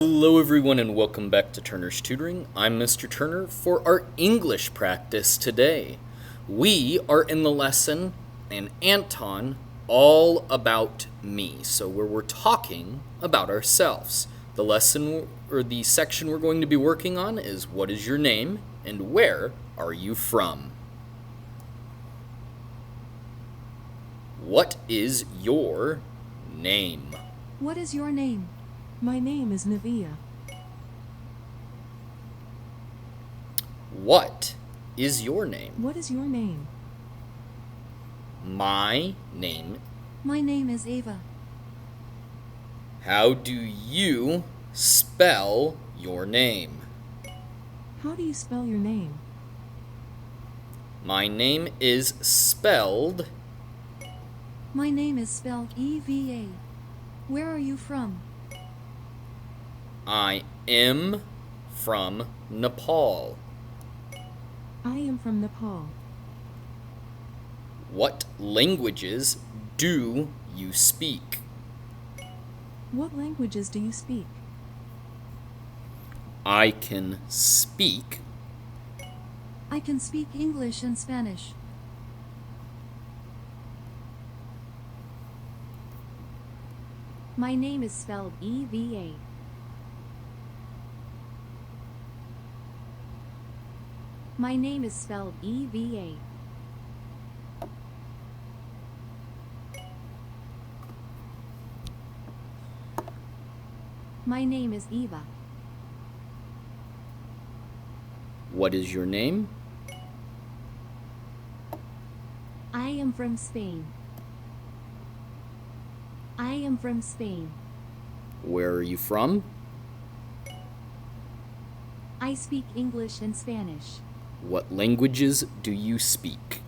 Hello everyone and welcome back to Turner's Tutoring. I'm Mr. Turner for our English practice today. We are in the lesson, and Anton, all about me. So where we're talking about ourselves. The lesson or the section we're going to be working on is what is your name and where are you from? What is your name? What is your name? My name is Navia. What is your name? What is your name? My name. My name is Ava. How do you spell your name? How do you spell your name? My name is spelled. My name is spelled EVA. Where are you from? I am from Nepal. I am from Nepal. What languages do you speak? What languages do you speak? I can speak. I can speak English and Spanish. My name is spelled EVA. My name is spelled EVA. My name is Eva. What is your name? I am from Spain. I am from Spain. Where are you from? I speak English and Spanish. What languages do you speak?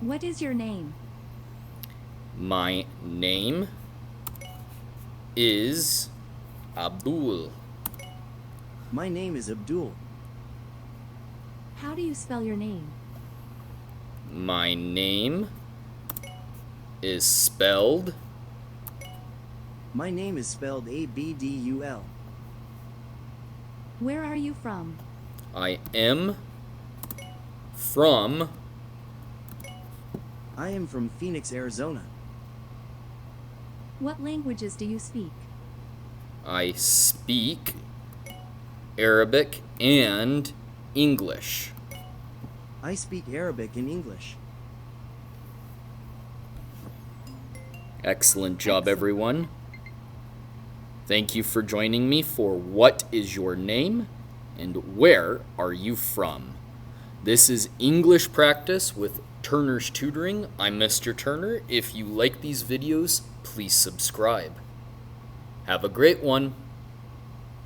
What is your name? My name is Abdul. My name is Abdul. How do you spell your name? My name is spelled. My name is spelled Abdul. Where are you from? I am from. I am from Phoenix, Arizona. What languages do you speak? I speak Arabic and English. I speak Arabic and English. Excellent job, Excellent. everyone. Thank you for joining me for What is Your Name and Where Are You From? This is English practice with Turner's Tutoring. I'm Mr. Turner. If you like these videos, please subscribe. Have a great one.